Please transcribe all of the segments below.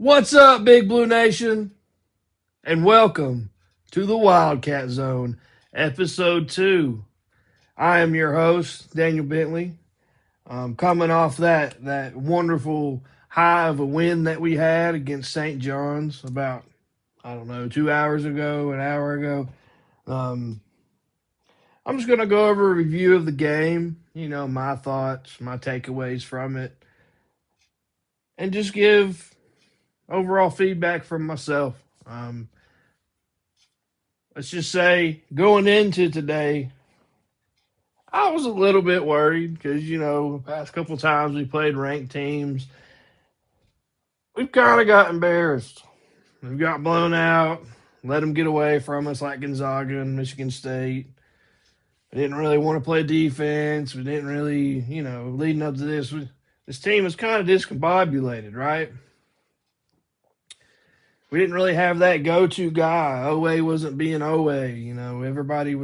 What's up, Big Blue Nation? And welcome to the Wildcat Zone, Episode 2. I am your host, Daniel Bentley. Coming off that wonderful high of a win that we had against St. John's about, 2 hours ago, an hour ago. Um, I'm just going to go over a review of the game, my thoughts, my takeaways from it, and just give overall feedback from myself. Let's just say going into today, I was a little bit worried because, the past couple times we played ranked teams, we've kind of got embarrassed. We've got blown out, let them get away from us like Gonzaga and Michigan State. We didn't really want to play defense. We didn't really, leading up to this team was kind of discombobulated, right? We didn't really have that go-to guy. OA wasn't being OA. Everybody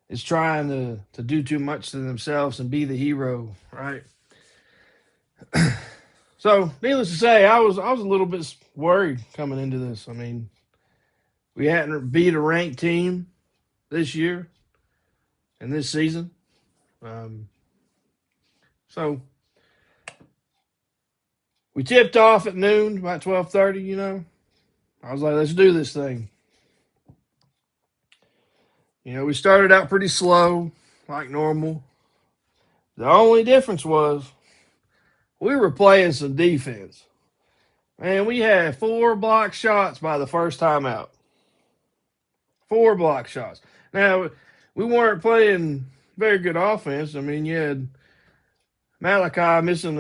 is trying to do too much to themselves and be the hero, right? So, needless to say, I was a little bit worried coming into this. I mean, we hadn't beat a ranked team this year and this season. So we tipped off at noon, about 12:30. I was like, let's do this thing. We started out pretty slow, like normal. The only difference was we were playing some defense. Man, we had 4 block shots by the first time out. 4 block shots. Now, we weren't playing very good offense. I mean, you had Malachi missing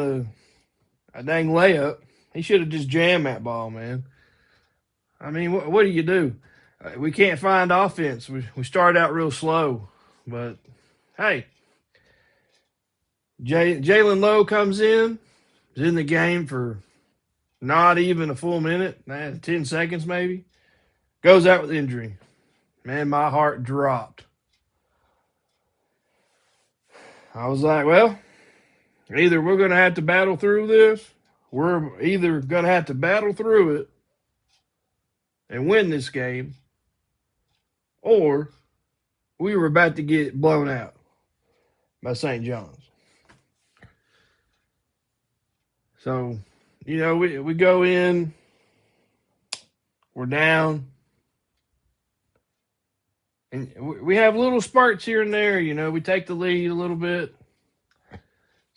a dang layup. He should have just jammed that ball, man. I mean, what do you do? We can't find offense. We started out real slow. But, hey, Jalen Lowe comes in. He's in the game for not even a full minute, 10 seconds maybe. Goes out with injury. Man, my heart dropped. I was like, well, either we're going to have to battle through this, we're either going to have to battle through it and win this game, or we were about to get blown out by St. John's. So, we go in, we're down, and we have little spurts here and there. We take the lead a little bit.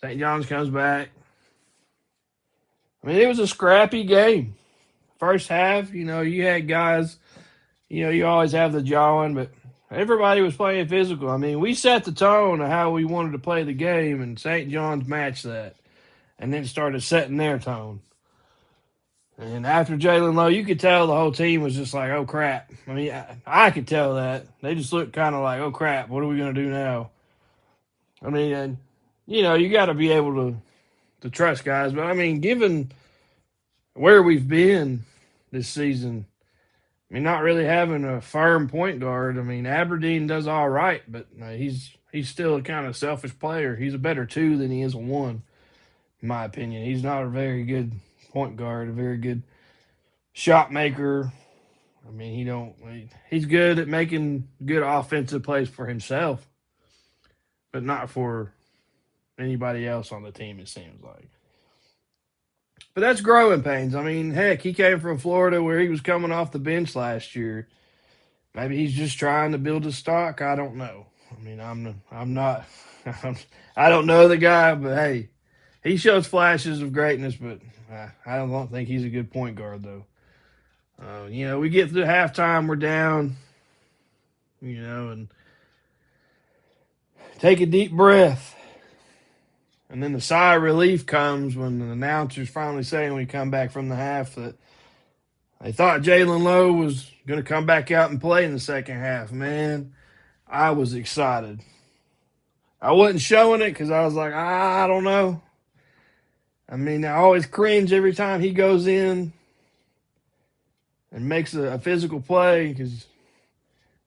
St. John's comes back. I mean, it was a scrappy game. First half, you had guys, you always have the jawing, but everybody was playing physical. I mean, we set the tone of how we wanted to play the game, and St. John's matched that. And then started setting their tone. And after Jalen Lowe, you could tell the whole team was just like, oh, crap. I mean, I could tell that. They just looked kind of like, oh, crap, what are we going to do now? I mean, you got to be able to trust guys. But, I mean, given where we've been this season, I mean, not really having a firm point guard. I mean, Aberdeen does all right, but he's still a kind of selfish player. He's a better 2 than he is a 1. In my opinion, he's not a very good point guard, a very good shot maker. I mean, he's good at making good offensive plays for himself, but not for anybody else on the team, it seems like. But that's growing pains. I mean, heck, he came from Florida where he was coming off the bench last year. Maybe he's just trying to build his stock. I don't know. I mean, I'm not I don't know the guy, but hey, he shows flashes of greatness, but I don't think he's a good point guard, though. We get through halftime, we're down, and take a deep breath. And then the sigh of relief comes when the announcers finally say when we come back from the half that they thought Jalen Lowe was going to come back out and play in the second half. Man, I was excited. I wasn't showing it because I was like, I don't know. I mean, I always cringe every time he goes in and makes a physical play because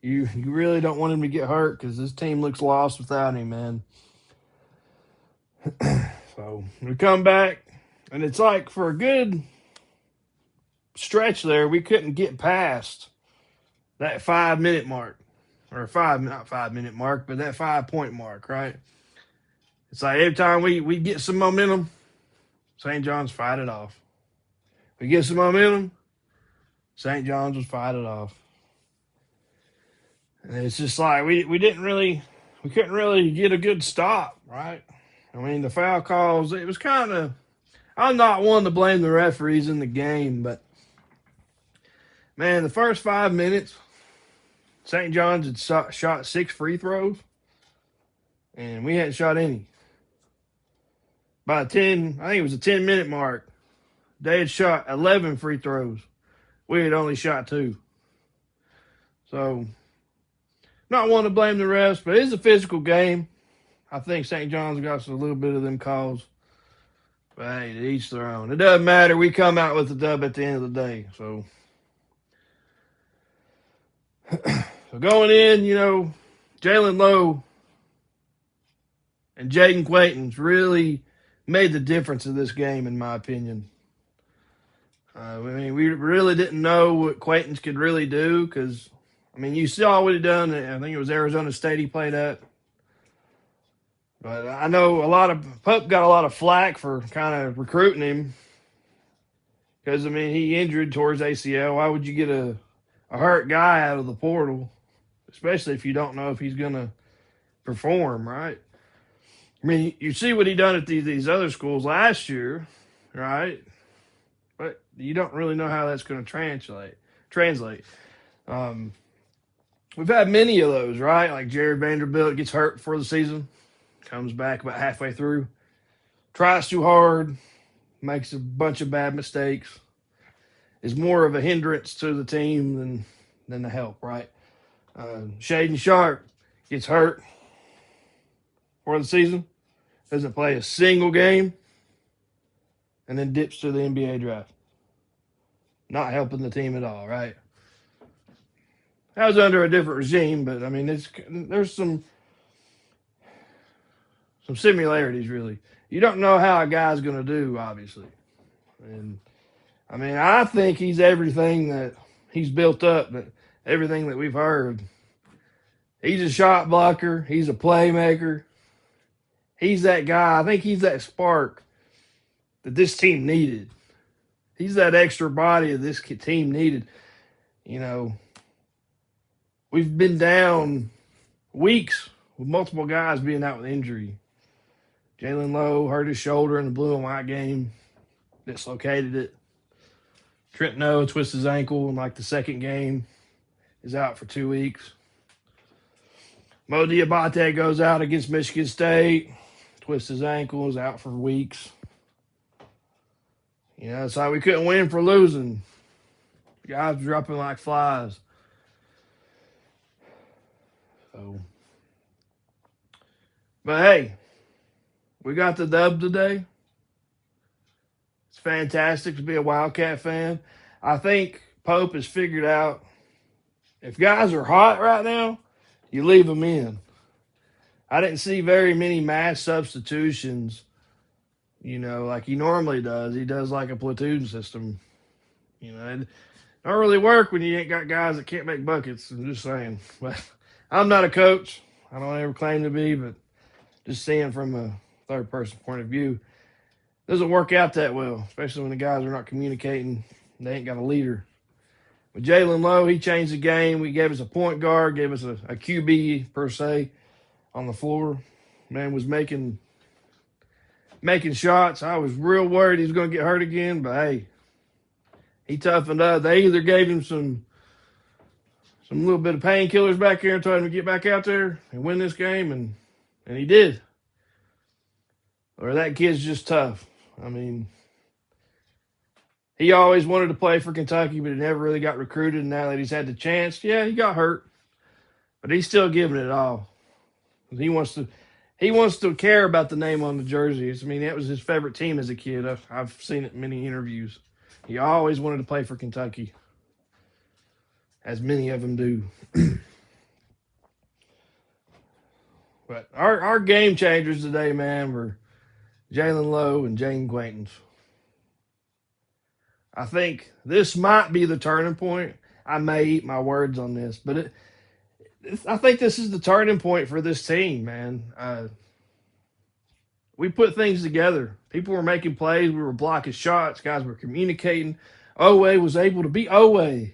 you really don't want him to get hurt because this team looks lost without him, man. So we come back, and it's like for a good stretch there, we couldn't get past that 5 minute mark, or not 5 minute mark, but that 5 point mark, right? It's like every time we get some momentum, St. John's fight it off. We get some momentum, St. John's would fight it off. And it's just like we couldn't really get a good stop, right? I mean, the foul calls, it was kind of, I'm not one to blame the referees in the game, but man, the first 5 minutes, St. John's had shot 6 free throws, and we hadn't shot any. By I think it was a 10-minute mark, they had shot 11 free throws. We had only shot 2. So, not one to blame the refs, but it's a physical game. I think St. John's got a little bit of them calls. But hey, to each their own. It doesn't matter. We come out with the dub at the end of the day. So, going in, Jalen Lowe and Jaden Quayton's really made the difference in this game, in my opinion. We really didn't know what Quayton's could really do because, you saw what he done. I think it was Arizona State he played at. But I know Pope got a lot of flack for kind of recruiting him because, he injured towards ACL. Why would you get a hurt guy out of the portal, especially if you don't know if he's going to perform, right? You see what he done at these other schools last year, right? But you don't really know how that's going to translate. We've had many of those, right? Like Jared Vanderbilt gets hurt before the season, comes back about halfway through, tries too hard, makes a bunch of bad mistakes, is more of a hindrance to the team than the help, right? Shaden Sharp gets hurt for the season, doesn't play a single game, and then dips to the NBA draft. Not helping the team at all, right? That was under a different regime, but there's some similarities, really. You don't know how a guy's going to do, obviously. And I think he's everything that he's built up, but everything that we've heard. He's a shot blocker. He's a playmaker. He's that guy. I think he's that spark that this team needed. He's that extra body that this team needed. We've been down weeks with multiple guys being out with injury. Jalen Lowe hurt his shoulder in the blue and white game, dislocated it. Trent Noah twists his ankle in the second game, is out for 2 weeks. Mo Diabate goes out against Michigan State, twists his ankle, is out for weeks. It's like we couldn't win for losing. Guys dropping like flies. So, but hey, we got the dub today. It's fantastic to be a Wildcat fan. I think Pope has figured out if guys are hot right now, you leave them in. I didn't see very many mass substitutions, like he normally does. He does like a platoon system. It don't really work when you ain't got guys that can't make buckets. I'm just saying. But I'm not a coach. I don't ever claim to be, but just seeing from a third-person point of view, it doesn't work out that well, especially when the guys are not communicating. They ain't got a leader. With Jalen Lowe, he changed the game. We gave us a point guard, gave us a QB, per se, on the floor. Man was making shots. I was real worried he was going to get hurt again, but hey, he toughened up. They either gave him some little bit of painkillers back here and told him to get back out there and win this game, and he did. Or that kid's just tough. He always wanted to play for Kentucky, but he never really got recruited. And now that he's had the chance, yeah, he got hurt, but he's still giving it all. He wants to care about the name on the jerseys. That was his favorite team as a kid. I've seen it in many interviews. He always wanted to play for Kentucky, as many of them do. But our game changers today, man, were Jalen Lowe and Jane Quayton. I think this might be the turning point. I may eat my words on this, but I think this is the turning point for this team, man. We put things together. People were making plays. We were blocking shots. Guys were communicating. Owe was able to be Owe,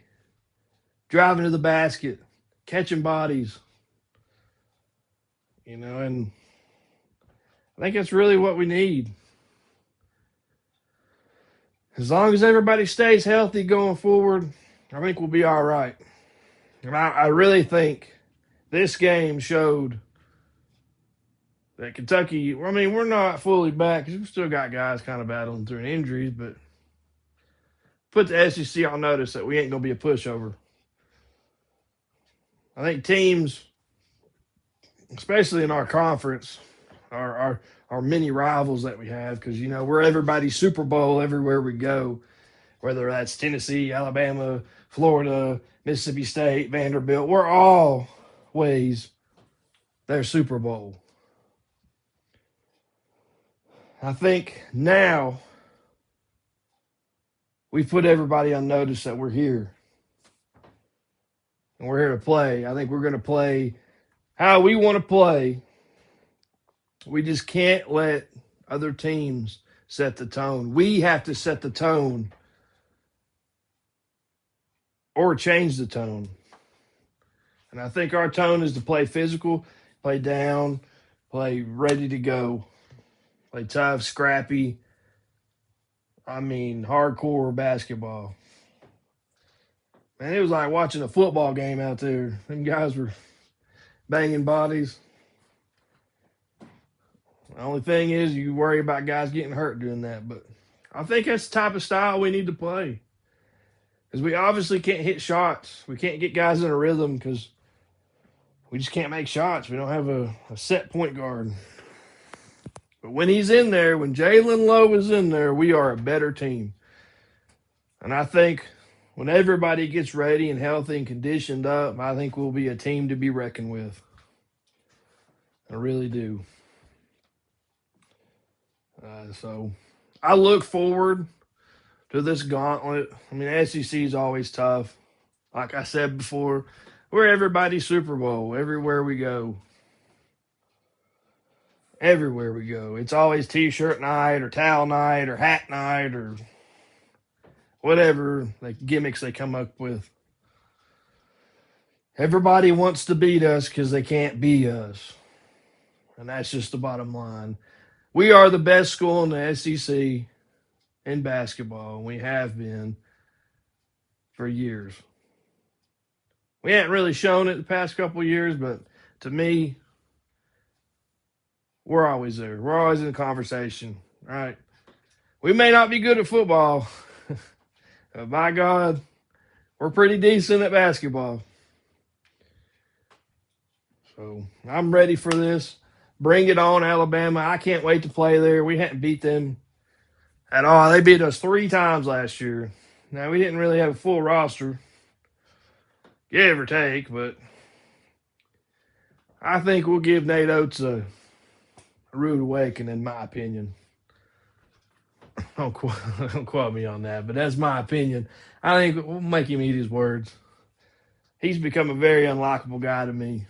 driving to the basket, catching bodies, and I think that's really what we need. As long as everybody stays healthy going forward, I think we'll be all right. And I really think this game showed that Kentucky, I mean, we're not fully back because we've still got guys kind of battling through injuries, but put the SEC on notice that we ain't going to be a pushover. I think teams, especially in our conference, our many rivals that we have, because, we're everybody's Super Bowl everywhere we go, whether that's Tennessee, Alabama, Florida, Mississippi State, Vanderbilt. We're always their Super Bowl. I think now we've put everybody on notice that we're here. And we're here to play. I think we're going to play how we want to play. We just can't let other teams set the tone. We have to set the tone or change the tone. And I think our tone is to play physical, play down, play ready to go, play tough, scrappy. Hardcore basketball. Man, it was like watching a football game out there. Them guys were banging bodies. The only thing is you worry about guys getting hurt doing that. But I think that's the type of style we need to play. Because we obviously can't hit shots. We can't get guys in a rhythm because we just can't make shots. We don't have a set point guard. But when he's in there, when Jalen Lowe is in there, we are a better team. And I think when everybody gets ready and healthy and conditioned up, I think we'll be a team to be reckoned with. I really do. So I look forward to this gauntlet. SEC is always tough. Like I said before, we're everybody's Super Bowl everywhere we go. Everywhere we go. It's always T-shirt night or towel night or hat night or whatever gimmicks they come up with. Everybody wants to beat us because they can't beat us. And that's just the bottom line. We are the best school in the SEC in basketball, and we have been for years. We haven't really shown it the past couple of years, but to me, we're always there. We're always in the conversation, right? We may not be good at football, but by God, we're pretty decent at basketball. So I'm ready for this. Bring it on, Alabama. I can't wait to play there. We hadn't beat them at all. They beat us 3 times last year. Now, we didn't really have a full roster, give or take, but I think we'll give Nate Oates a rude awakening, in my opinion. Don't quote me on that, but that's my opinion. I think we'll make him eat his words. He's become a very unlikable guy to me.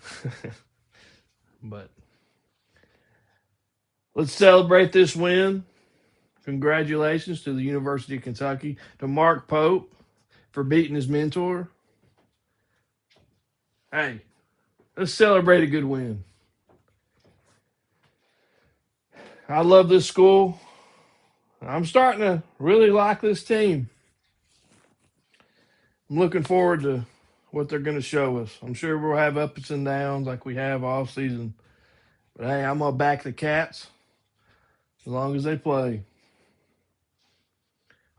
But let's celebrate this win. Congratulations to the University of Kentucky, to Mark Pope for beating his mentor. Hey, let's celebrate a good win. I love this school. I'm starting to really like this team. I'm looking forward to what they're going to show us. I'm sure we'll have ups and downs like we have all season. But, hey, I'm going to back the Cats as long as they play.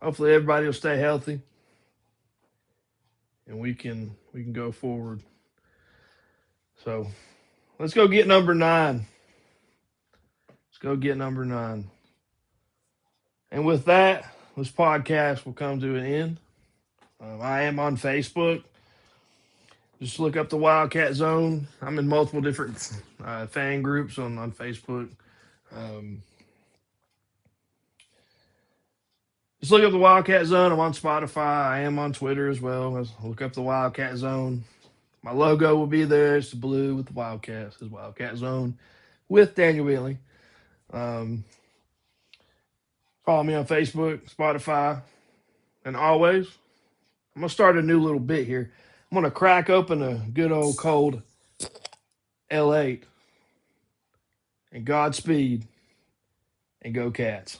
Hopefully everybody will stay healthy and we can go forward. So let's go get number 9. Let's go get number 9. And with that, this podcast will come to an end. I am on Facebook. Just look up the Wildcat Zone. I'm in multiple different fan groups on Facebook. Just look up the Wildcat Zone. I'm on Spotify. I am on Twitter as well. Just look up the Wildcat Zone. My logo will be there. It's the blue with the Wildcats. It's Wildcat Zone with Daniel Wheatley. Follow me on Facebook, Spotify, and always, I'm going to start a new little bit here. I'm going to crack open a good old cold L8 and Godspeed and go Cats.